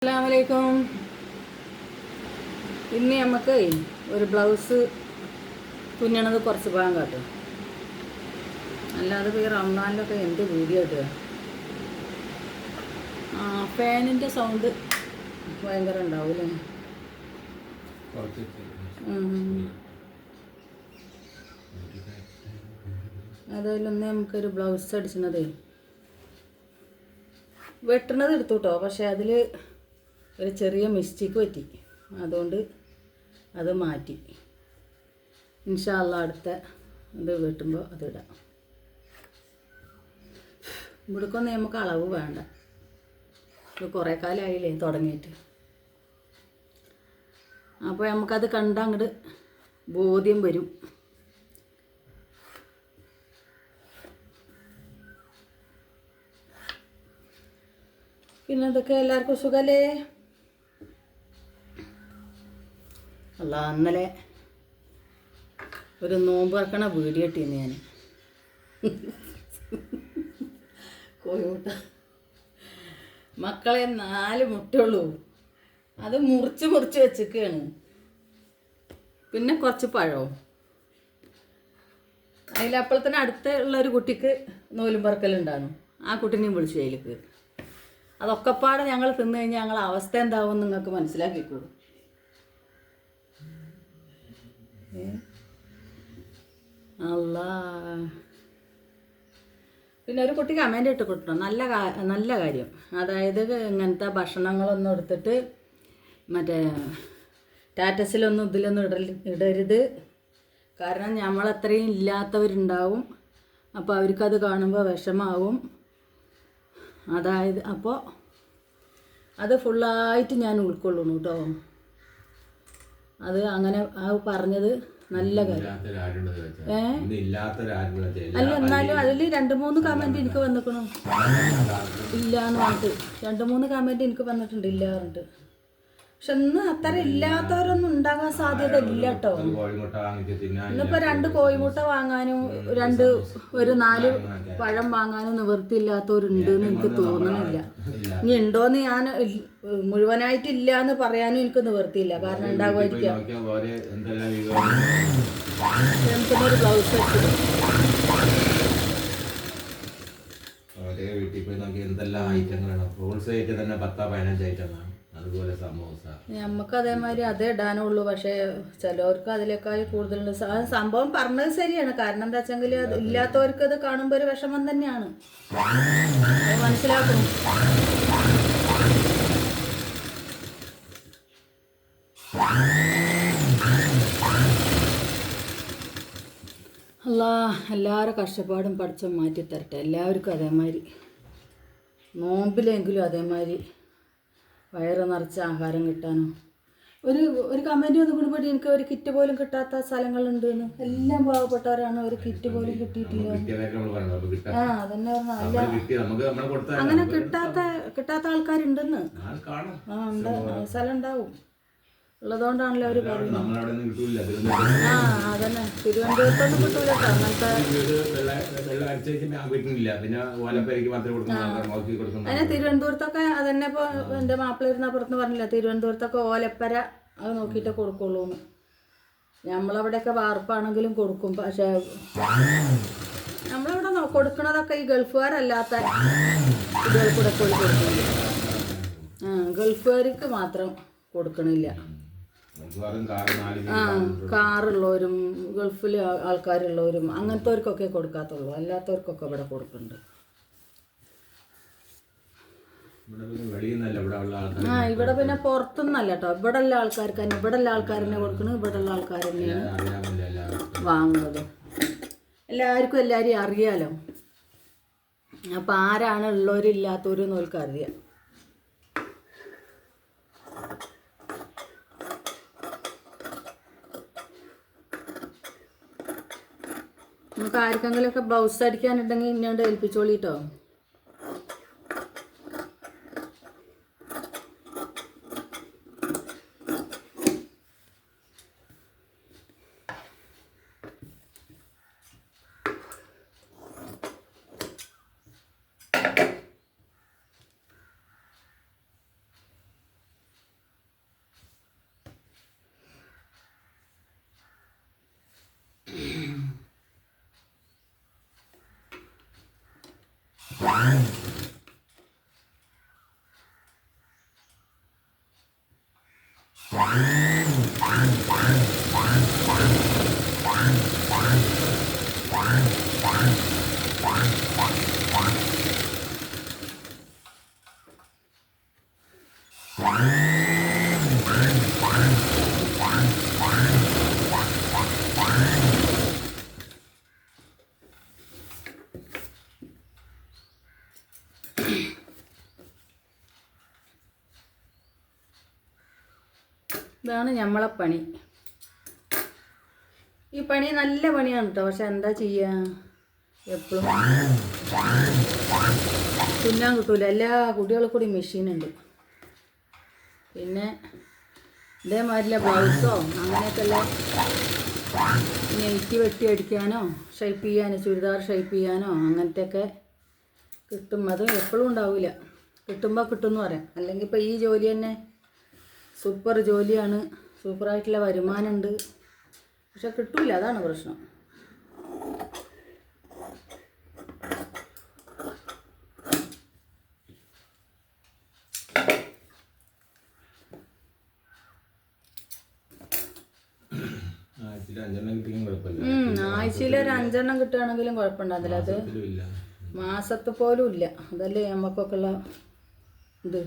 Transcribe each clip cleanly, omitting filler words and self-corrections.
അസ്സലാമലൈക്കും. ഇന്ന് നമുക്ക് ഒരു ബ്ലൗസ് തുന്നണത് കുറച്ച് ഭാഗം കാട്ടും. അല്ലാതെ ഈ റംസാനിലൊക്കെ എന്ത് വീഡിയോ ഇടുക. ഫാനിൻ്റെ സൗണ്ട് ഭയങ്കര ഉണ്ടാവൂലേ. അതായാലൊന്ന് നമുക്കൊരു ബ്ലൗസ് അടിച്ചണതേ വെട്ടണത് എടുത്തു കേട്ടോ. പക്ഷെ അതിൽ ഒരു ചെറിയ മിസ്റ്റേക്ക് പറ്റി, അതുകൊണ്ട് അത് മാറ്റി. ഇൻഷാ അല്ലാഹ് അടുത്ത ഇത് വെട്ടുമ്പോൾ അതിടാം. ഇവിടേക്കൊന്നും നമുക്ക് അളവ് വേണ്ട, ഇത് കുറേ കാലമായില്ലേ തുടങ്ങിയിട്ട്. അപ്പോൾ നമുക്കത് കണ്ടാൽ അങ്ങോട്ട് ബോധ്യം വരും. പിന്നെ എന്തൊക്കെ, എല്ലാവർക്കും സുഖമല്ലേ? അല്ല, ഇന്നലെ ഒരു നോമ്പ് തുറക്കണ വീഡിയോ ഇട്ടിന്ന് ഞാൻ. കോഴിമുട്ട മക്കളെ 4 മുട്ടുള്ളൂ, അത് മുറിച്ച് വെച്ചിരിക്കുകയാണ്. പിന്നെ കുറച്ച് പഴവും. അതിലപ്പോഴത്തന്നെ അടുത്തുള്ളൊരു കുട്ടിക്ക് നൂലും പറക്കലുണ്ടായിരുന്നു. ആ കുട്ടീനെയും വിളിച്ചു അതിലേക്ക്. അതൊക്കെപ്പാടെ ഞങ്ങൾ തിന്നു കഴിഞ്ഞാൽ ഞങ്ങളെ അവസ്ഥ എന്താവും നിങ്ങൾക്ക് മനസ്സിലാക്കിക്കോളൂ. അല്ലാ, പിന്നെ ഒരു കുട്ടി കമൻ്റ് ഇട്ട് കൊടുക്കണം, നല്ല കാര്യം. അതായത് ഇങ്ങനത്തെ ഭക്ഷണങ്ങളൊന്നും എടുത്തിട്ട് മറ്റേ സ്റ്റാറ്റസിലൊന്നും ഇതിലൊന്നും ഇടരുത്. കാരണം നമ്മളത്രയും ഇല്ലാത്തവരുണ്ടാവും, അപ്പോൾ അവർക്കത് കാണുമ്പോൾ വിഷമാവും. അതായത് അപ്പോൾ അത് ഫുള്ളായിട്ട് ഞാൻ ഉൾക്കൊള്ളുന്നു കേട്ടോ. അത് അങ്ങനെ ആ പറഞ്ഞത് നല്ല കാര്യം. അല്ല, എന്നാലും അതിൽ 2-3 കമൻറ്റ് എനിക്ക് വന്നിക്കണം ഇല്ലയെന്ന് പറഞ്ഞിട്ട്. 2-3 കമൻറ്റ് എനിക്ക് വന്നിട്ടുണ്ട് ഇല്ല പറഞ്ഞിട്ട്. പക്ഷെ ഇന്ന് അത്ര ഇല്ലാത്തവരൊന്നും ഉണ്ടാകാൻ സാധ്യത ഇല്ല കേട്ടോ. ഇന്നിപ്പോൾ 2 കോഴിമുട്ട വാങ്ങാനും ഒരു 4 പഴം വാങ്ങാനും നിവൃത്തിയില്ലാത്തവരുണ്ട് എന്ന് എനിക്ക് തോന്നണില്ല. ഇനി ഉണ്ടോയെന്ന് ഞാൻ മുഴുവനായിട്ടില്ല എന്ന് പറയാനും എനിക്ക് നിവൃത്തിയില്ല. കാരണം ഉണ്ടാകുമായിരിക്കാം. നമുക്കൊരു ബ്ലൗസ് വീട്ടിൽ പോയി നോക്കി എന്തെല്ലാം ഐറ്റങ്ങളാണ്. ഫ്രൂട്ട്സ് ആയിട്ട് തന്നെ 10-15 ഐറ്റങ്ങളാണ്. അതുപോലെ സമോസ. നമുക്ക് അതേമാതിരി അതേ ഇടാനുള്ളൂ. പക്ഷേ ചിലവർക്ക് അതിലേക്കാൾ കൂടുതലുണ്ട്. സംഭവം പറഞ്ഞത് ശരിയാണ്. കാരണം എന്താ വെച്ചെങ്കിൽ അത് ഇല്ലാത്തവർക്ക് അത് കാണുമ്പോൾ ഒരു വിഷമം തന്നെയാണ്, മനസ്സിലാക്കണം. അല്ലാ, എല്ലാവരും കഷ്ടപ്പാടും പഠിച്ചും മാറ്റിത്തരട്ടെ. എല്ലാവർക്കും അതേമാതിരി നോമ്പിലെങ്കിലും അതേമാതിരി വയറ് നിറച്ച് ആഹാരം കിട്ടാനോ. ഒരു കമൻറ്റ് വന്നുകൂടി എനിക്ക് ഒരു കിറ്റ് പോലും കിട്ടാത്ത സ്ഥലങ്ങളുണ്ട് എന്ന്. എല്ലാം പാവപ്പെട്ടവരാണ്, ഒരു കിറ്റ് പോലും കിട്ടിയിട്ടില്ല. അതന്നെ പറഞ്ഞ അങ്ങനെ കിട്ടാത്ത ആൾക്കാരുണ്ടെന്ന്. ഉണ്ട്, സ്ഥലം ഉണ്ടാവും. ഉള്ളതുകൊണ്ടാണല്ലോ അവർ പറയുന്നത്. അതന്നെ, തിരുവനന്തപുരത്തൊന്നും കിട്ടൂല അങ്ങനത്തെ. അതിനെ തിരുവനന്തപുരത്തൊക്കെ അതന്നെ. ഇപ്പോൾ എൻ്റെ മാപ്പിള ഇരുന്നപ്പുറത്ത് പറഞ്ഞില്ല, തിരുവനന്തപുരത്തൊക്കെ ഓലപ്പര അത് നോക്കിയിട്ടേ കൊടുക്കുള്ളൂ എന്ന്. നമ്മളവിടെയൊക്കെ വാർപ്പാണെങ്കിലും കൊടുക്കും. പക്ഷേ നമ്മളിവിടെ കൊടുക്കണതൊക്കെ ഈ ഗൾഫുകാരല്ലാത്ത ഇതുകൾ കൂടെ പോയി കൊടുക്കുന്നില്ല. ഗൾഫുകാർക്ക് മാത്രം കൊടുക്കണില്ല. കാറുള്ളവരും ഗൾഫിൽ ആൾക്കാരുള്ളവരും അങ്ങനത്തെവർക്കൊക്കെ കൊടുക്കാത്തുള്ളൂ. അല്ലാത്തവർക്കൊക്കെ ഇവിടെ കൊടുക്കുന്നുണ്ട്. ഇവിടെ പിന്നെ പുറത്തുനിന്നല്ല കേട്ടോ, ഇവിടെ ഉള്ള ആൾക്കാർക്ക് തന്നെ, ഇവിടെ ഉള്ള ആൾക്കാരെന്നെ കൊടുക്കണം. ഇവിടെ ഉള്ള ആൾക്കാർ തന്നെയാണ് വാങ്ങുന്നത്. എല്ലാവർക്കും എല്ലാവരെയും അറിയാലോ. അപ്പം ആരാണ് ഉള്ളവരും ഇല്ലാത്തവരും എന്നവർക്ക് അറിയാം. നമുക്ക് ആർക്കെങ്കിലുമൊക്കെ ബ്ലൗസ് അടിക്കാനുണ്ടെങ്കിൽ ഇന്നോണ്ട് ഏൽപ്പിച്ചോളിട്ടോ. ഇതാണ് നമ്മളെ പണി. ഈ പണി നല്ല പണിയാണ് കേട്ടോ. പക്ഷെ എന്താ ചെയ്യുക, എപ്പോഴും തുന്നാൻ കിട്ടൂല. എല്ലാ കുട്ടികൾക്കും കൂടി മെഷീനുണ്ട്. പിന്നെ ഇതേമാതിരില്ല ബ്ലൗസോ അങ്ങനെയൊക്കെയുള്ള നെയ്റ്റ് വെട്ടി അടിക്കാനോ ഷേപ്പ് ചെയ്യാനോ ചുരിദാർ ഷേപ്പ് ചെയ്യാനോ അങ്ങനത്തെയൊക്കെ കിട്ടും. അത് എപ്പോഴും ഉണ്ടാവില്ല, കിട്ടുമ്പോൾ കിട്ടുമെന്ന് പറയാം. അല്ലെങ്കിൽ ഇപ്പോൾ ഈ ജോലി തന്നെ സൂപ്പർ ജോലിയാണ്, സൂപ്പറായിട്ടുള്ള വരുമാനമുണ്ട്. പക്ഷെ കിട്ടില്ല, അതാണ് പ്രശ്നം. ആഴ്ചയിൽ ഒരു 5 എണ്ണം കിട്ടുകയാണെങ്കിലും കുഴപ്പമുണ്ടാകില്ല. അത് മാസത്തെ പോലും ഇല്ല. അതല്ലേ നമുക്കൊക്കെ ഉള്ള ഇത്.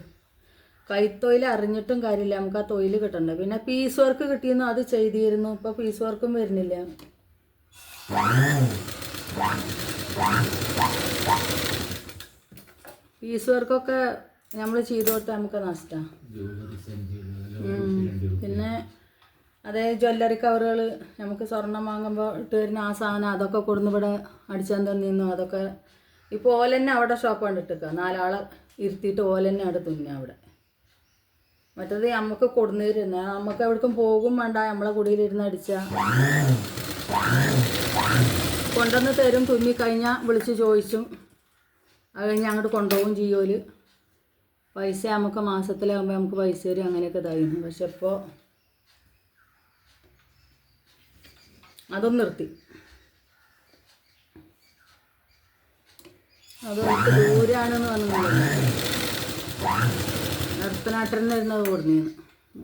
കൈത്തൊഴിൽ അറിഞ്ഞിട്ടും കാര്യമില്ല, നമുക്ക് ആ തൊഴിൽ കിട്ടണ്ട. പിന്നെ പീസ് വർക്ക് കിട്ടിയിരുന്നു, അത് ചെയ്തിരുന്നു. ഇപ്പോൾ പീസ് വർക്കും വരുന്നില്ല. പീസ് വർക്കൊക്കെ നമ്മൾ ചെയ്തു കൊടുത്താൽ നമുക്ക് നഷ്ടമാണ്. പിന്നെ അതേ ജ്വല്ലറി കവറുകൾ നമുക്ക് സ്വർണം വാങ്ങുമ്പോൾ ഇട്ട് വരുന്ന ആ സാധനം, അതൊക്കെ കൊടുന്ന് ഇവിടെ അടിച്ചാൻ തന്നിരുന്നു. അതൊക്കെ ഇപ്പോൾ ഓലെന്നെ അവിടെ ഷോപ്പ് കണ്ടിട്ടേക്കുക. 4 ആളെ ഇരുത്തിയിട്ട് ഓലെന്നെ അവിടെ തുന്നുക അവിടെ. മറ്റത് നമുക്ക് കൊടുന്നു തരുന്ന, നമുക്ക് എവിടേക്കും പോകും വേണ്ട, നമ്മളെ കുടിയിലിരുന്ന് അടിച്ചാൽ കൊണ്ടുവന്ന് തരും. തുന്നിക്കഴിഞ്ഞാൽ വിളിച്ച് ചോദിച്ചും അത് കഴിഞ്ഞ് അങ്ങോട്ട് കൊണ്ടുപോകും ചെയ്യുമോല്. പൈസ നമുക്ക് മാസത്തിലാകുമ്പോൾ നമുക്ക് പൈസ തരും. അങ്ങനെയൊക്കെ ഇതായിരുന്നു. പക്ഷെ ഇപ്പോൾ അതും നിർത്തി. അത് ദൂരാണെന്ന് പറഞ്ഞു നിർത്തനാട്ടന്നെ ഇരുന്നത് കൊടുന്നിരുന്നു.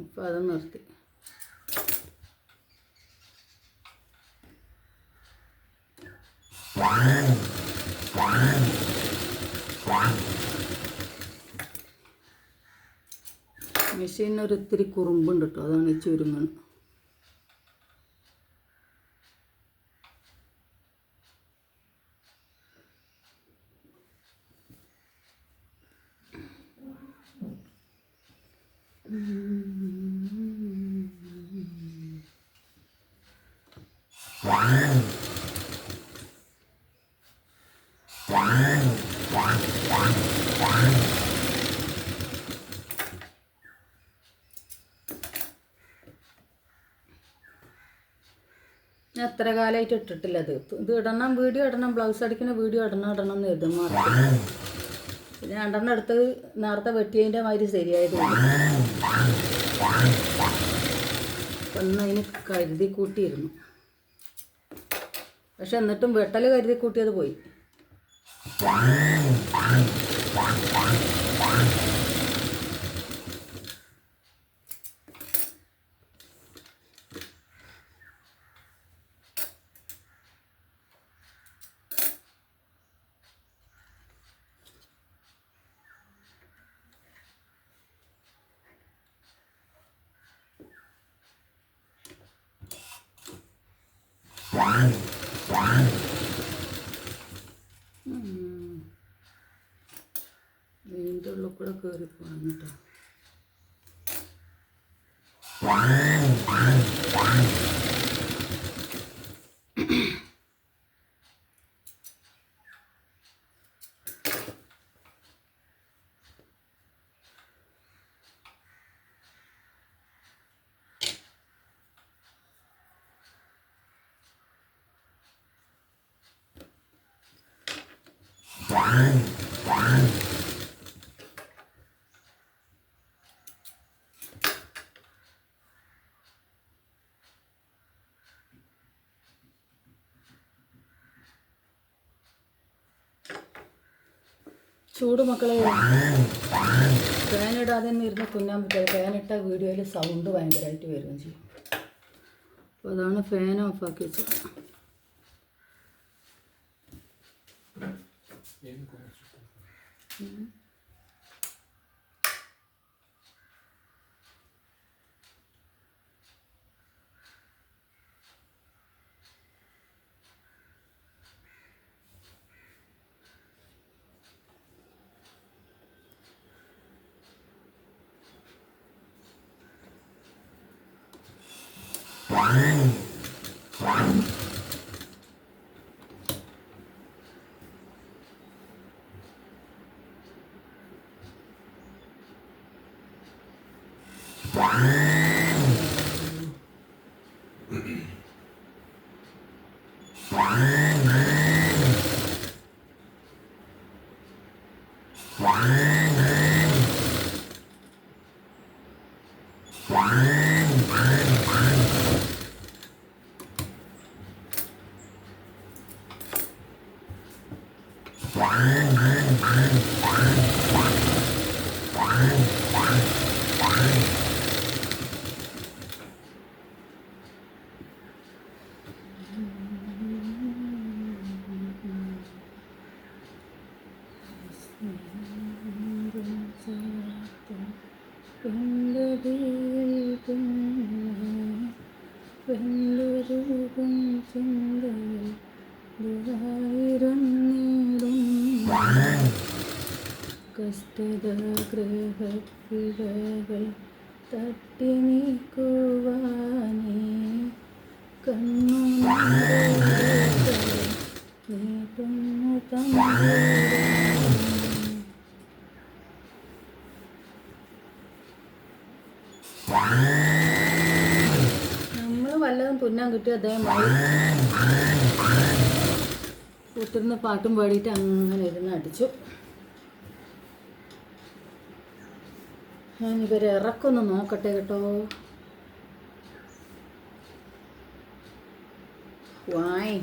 ഇപ്പം അതും നിർത്തി. മെഷീനൊരു ഇത്തിരി കുറുമ്പുണ്ട് കേട്ടോ, അതാണ് ഈ ചുരുങ്ങണ്. എത്ര കാലമായിട്ട് ഇട്ടിട്ടില്ല. ഇത് ഇടണം, വീഡിയോ ഇടണം, ബ്ലൗസ് അടിക്കുന്ന വീഡിയോ ഇടണം എന്ന് കരുതും മാത്രം. പിന്നെ 2 എടുത്ത് നേരത്തെ വെട്ടിയതിൻ്റെ മാതിരി ശരിയായത് ഒന്ന് അതിന് കരുതി കൂട്ടിയിരുന്നു. പക്ഷെ എന്നിട്ടും വെട്ടൽ കരുതി കൂട്ടിയത് പോയി. ഇതിൻ്റെ ഉള്ളിൽ കൂടെ കയറി പോകണം കേട്ടോ. ചൂട് മക്കളെ. ഫാനിടാതെ തന്നെ ഇരുന്ന് തുന്നാൻ പറ്റില്ല. ഫാനിട്ട വീഡിയോയിൽ സൗണ്ട് ഭയങ്കരമായിട്ട് വരികയും ചെയ്യും. അപ്പോൾ അതാണ് ഫാൻ ഓഫാക്കി വെച്ചത്. കഷ്ടതഗ്രഹപ്പിഴകൾ തട്ടി നീക്കുവാനേ കണ്ണു നീട്ടുന്നു നമ്മൾ വല്ലതും തുന്നാൻ കിട്ടിയ അതേമാതിരി കുത്തിരുന്ന് പാട്ടും പാടിയിട്ട് അങ്ങനെ ഇരുന്ന് അടിച്ചു. ഞാൻ ഇവരെ ഇറക്കൊന്ന് നോക്കട്ടെ കേട്ടോ. വായ്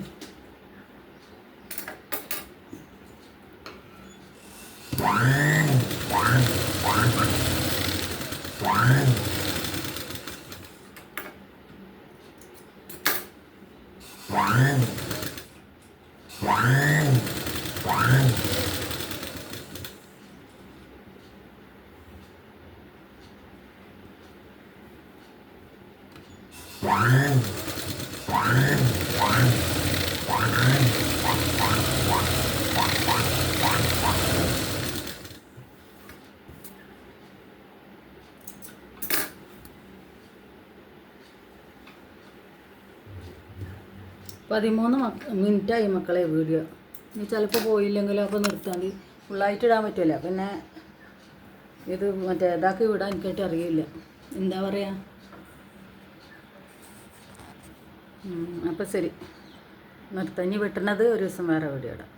പതിമൂന്ന് മിനിറ്റായി മക്കളെ വീഡിയോ. ഇനി ചിലപ്പോൾ പോയില്ലെങ്കിലും അപ്പോൾ നിർത്താൻ മതി. ഫുള്ളായിട്ട് ഇടാൻ പറ്റില്ല. പിന്നെ ഇത് മറ്റേ ഇതാക്കി വിടാൻ എനിക്കായിട്ട് അറിയില്ല. എന്താ പറയുക. അപ്പോൾ ശരി നിർത്താൻ. ഇനി വെട്ടുന്നത് ഒരു ദിവസം വേറെ വീഡിയോ ഇടാം.